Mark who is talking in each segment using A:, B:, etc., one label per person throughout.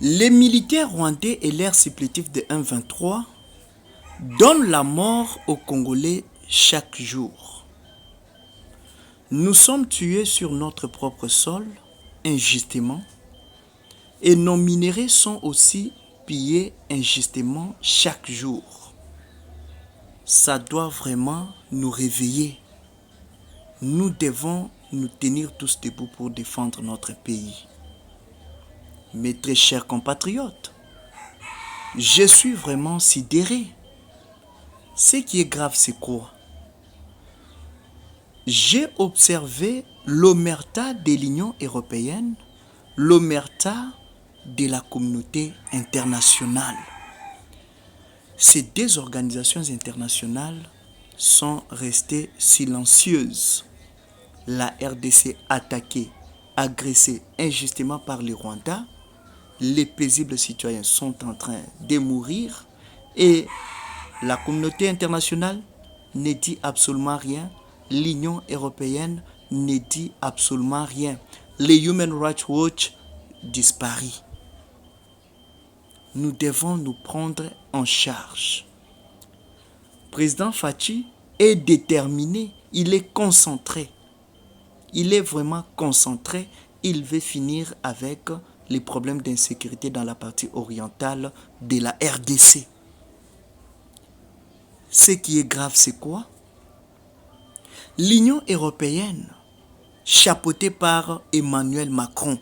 A: Les militaires rwandais et l'air supplétif de M23 donnent la mort aux Congolais chaque jour. Nous sommes tués sur notre propre sol, injustement, et nos minéraux sont aussi pillés injustement chaque jour. Ça doit vraiment nous réveiller. Nous devons nous tenir tous debout pour défendre notre pays. Mes très chers compatriotes, je suis vraiment sidéré. Ce qui est grave, c'est quoi? J'ai observé l'omerta de l'Union européenne, l'omerta de la communauté internationale. Ces deux organisations internationales sont restées silencieuses. La RDC attaquée, agressée injustement par le Rwanda, les paisibles citoyens sont en train de mourir et la communauté internationale ne dit absolument rien. L'Union européenne ne dit absolument rien. Les Human Rights Watch disparaît. Nous devons nous prendre en charge. Le président Faci est déterminé, il est concentré. Il est vraiment concentré. Il veut finir avec les problèmes d'insécurité dans la partie orientale de la RDC. Ce qui est grave, c'est quoi? L'Union européenne, chapeautée par Emmanuel Macron,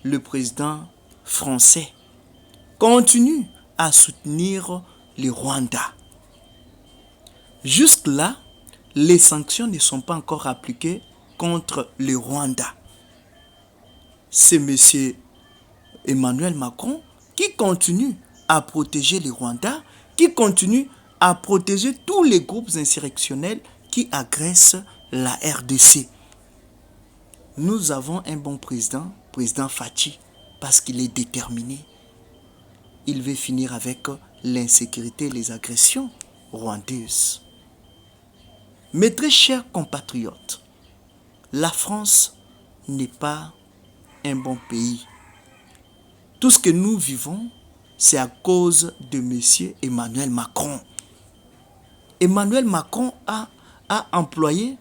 A: le président français, continue à soutenir le Rwanda. Jusque-là, les sanctions ne sont pas encore appliquées contre le Rwanda. C'est M. Emmanuel Macron qui continue à protéger le Rwanda, qui continue à protéger tous les groupes insurrectionnels qui agressent la RDC. Nous avons un bon président, président Faci, parce qu'il est déterminé. Il veut finir avec l'insécurité et les agressions rwandaises. Mes très chers compatriotes, la France n'est pas un bon pays. Tout ce que nous vivons, c'est à cause de M. Emmanuel Macron. Emmanuel Macron a employé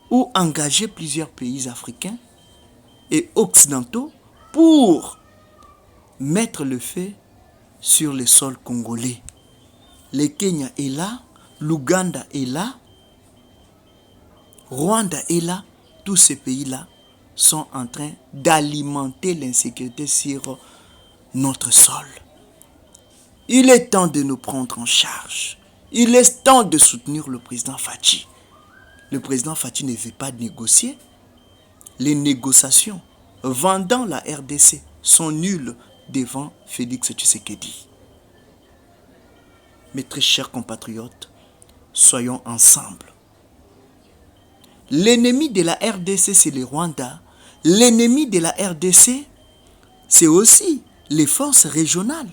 A: ou engagé plusieurs pays africains et occidentaux pour mettre le feu sur le sol congolais. Le Kenya est là, l'Ouganda est là, Rwanda est là. Tous ces pays-là sont en train d'alimenter l'insécurité sur notre sol. Il est temps de nous prendre en charge. Il est temps de soutenir le président Faci. Le président Faci ne veut pas négocier. Les négociations vendant la RDC sont nulles devant Félix Tshisekedi. Mes très chers compatriotes, soyons ensemble. L'ennemi de la RDC, c'est le Rwanda. L'ennemi de la RDC, c'est aussi les forces régionales.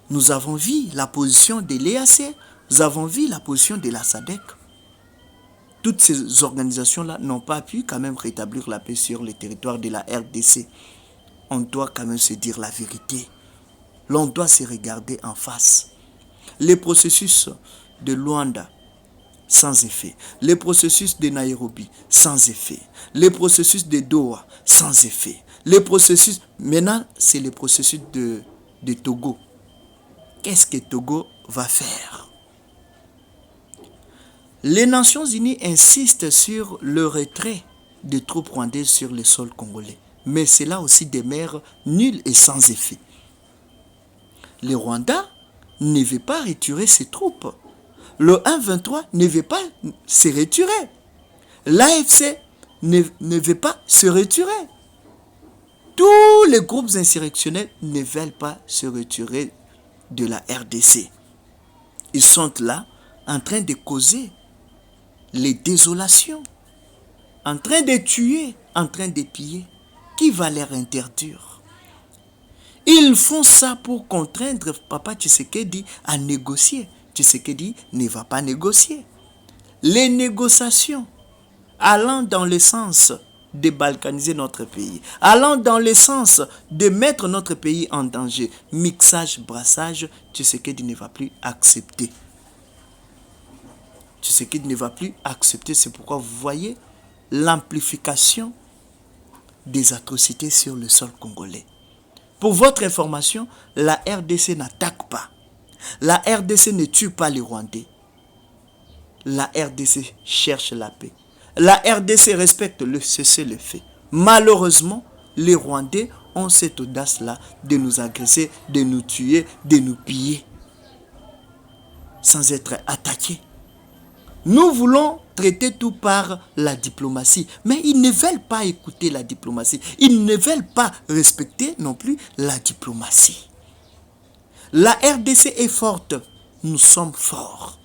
A: Nous avons vu la position de l'EAC, nous avons vu la position de la SADC. Toutes ces organisations-là n'ont pas pu quand même rétablir la paix sur le territoire de la RDC. On doit quand même se dire la vérité. L'on doit se regarder en face. Les processus de Luanda, sans effet. Les processus de Nairobi, sans effet. Les processus de Doha, sans effet. Les processus, maintenant, c'est le processus de Togo. Qu'est-ce que Togo va faire? Les Nations Unies insistent sur le retrait des troupes rwandaises sur le sol congolais. Mais cela aussi demeure nul et sans effet. Le Rwanda ne veut pas retirer ses troupes. Le 1-23 ne veut pas se retirer. L'AFC ne veut pas se retirer. Tous les groupes insurrectionnels ne veulent pas se retirer de la RDC. Ils sont là en train de causer les désolations, en train de tuer, en train de piller. Qui va leur interdire? Ils font ça pour contraindre Papa Tshisekedi à négocier. Tshisekedi ne va pas négocier. Les négociations allant dans le sens débalkaniser notre pays, allant dans le sens de mettre notre pays en danger. Mixage, brassage, Tshisekedi ne va plus accepter. Tshisekedi ne va plus accepter. C'est pourquoi vous voyez l'amplification des atrocités sur le sol congolais. Pour votre information, la RDC n'attaque pas. La RDC ne tue pas les Rwandais. La RDC cherche la paix. La RDC respecte le cessez-le-feu. Malheureusement, les Rwandais ont cette audace-là de nous agresser, de nous tuer, de nous piller, sans être attaqués. Nous voulons traiter tout par la diplomatie, mais ils ne veulent pas écouter la diplomatie. Ils ne veulent pas respecter non plus la diplomatie. La RDC est forte. Nous sommes forts,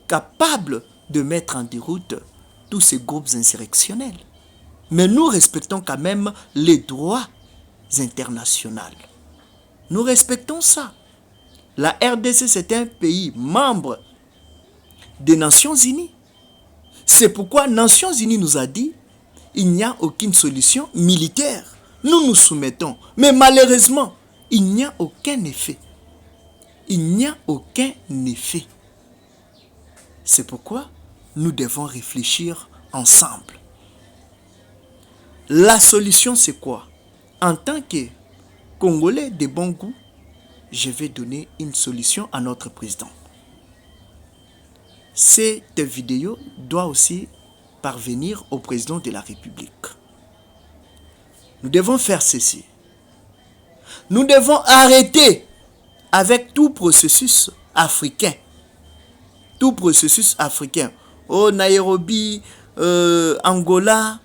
A: capables de mettre en déroute tous ces groupes insurrectionnels. Mais nous respectons quand même les droits internationaux. Nous respectons ça. La RDC, c'est un pays membre des Nations Unies. C'est pourquoi Nations Unies nous a dit il n'y a aucune solution militaire. Nous nous soumettons. Mais malheureusement, il n'y a aucun effet. Il n'y a aucun effet. C'est pourquoi nous devons réfléchir ensemble. La solution, c'est quoi? En tant que Congolais de bon goût, je vais donner une solution à notre président. Cette vidéo doit aussi parvenir au président de la République. Nous devons faire ceci. Nous devons arrêter avec tout processus africain. Tout processus africain. Au Nairobi, Angola,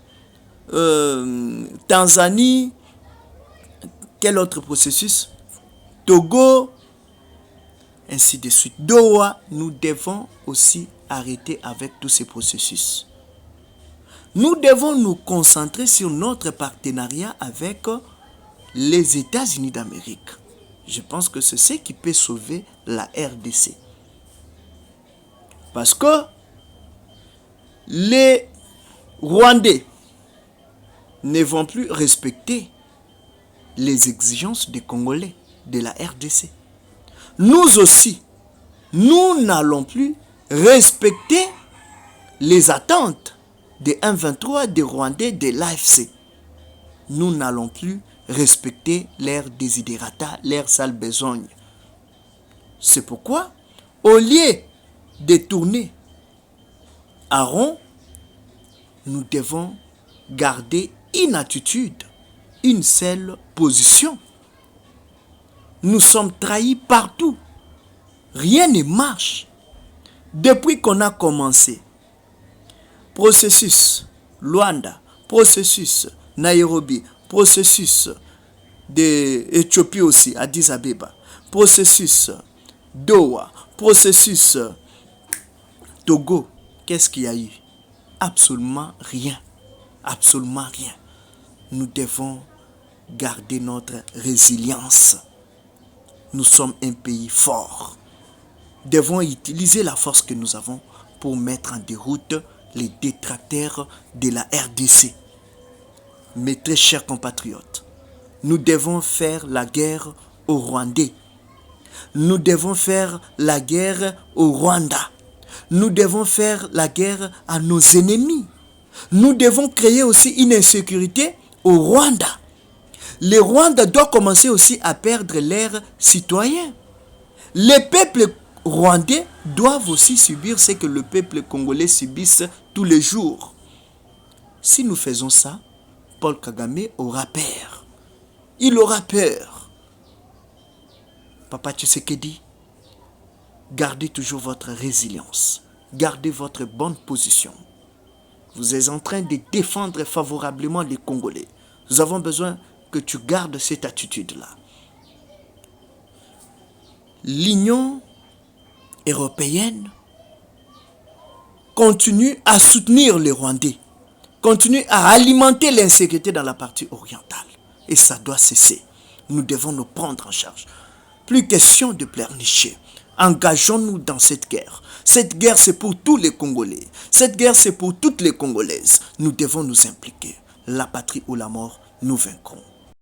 A: Tanzanie, quel autre processus? Togo, ainsi de suite. Doha, nous devons aussi arrêter avec tous ces processus. Nous devons nous concentrer sur notre partenariat avec les États-Unis d'Amérique. Je pense que c'est ce qui peut sauver la RDC. Parce que les Rwandais ne vont plus respecter les exigences des Congolais de la RDC. Nous aussi, nous n'allons plus respecter les attentes des 1-23 des Rwandais de l'AFC. Nous n'allons plus respecter leurs desiderata, leurs sales besognes. C'est pourquoi, au lieu de tourner à rond, nous devons garder une attitude, une seule position. Nous sommes trahis partout. Rien ne marche. Depuis qu'on a commencé, processus Luanda, processus Nairobi, processus d'Éthiopie aussi, Addis Abeba, processus Doha, processus Togo, qu'est-ce qu'il y a eu? Absolument rien. Absolument rien. Nous devons garder notre résilience. Nous sommes un pays fort. Nous devons utiliser la force que nous avons pour mettre en déroute les détracteurs de la RDC. Mes très chers compatriotes, nous devons faire la guerre aux Rwandais. Nous devons faire la guerre au Rwanda. Nous devons faire la guerre à nos ennemis. Nous devons créer aussi une insécurité au Rwanda. Les Rwandais doivent commencer aussi à perdre leurs citoyens. Les peuples rwandais doivent aussi subir ce que le peuple congolais subisse tous les jours. Si nous faisons ça, Paul Kagame aura peur. Il aura peur. Papa Tshisekedi, gardez toujours votre résilience. Gardez votre bonne position. Vous êtes en train de défendre favorablement les Congolais. Nous avons besoin que tu gardes cette attitude-là. L'Union européenne continue à soutenir les Rwandais, continue à alimenter l'insécurité dans la partie orientale. Et ça doit cesser. Nous devons nous prendre en charge. Plus question de pleurnicher. Engageons-nous dans cette guerre. Cette guerre, c'est pour tous les Congolais. Cette guerre, c'est pour toutes les Congolaises. Nous devons nous impliquer. La patrie ou la mort, nous vaincrons.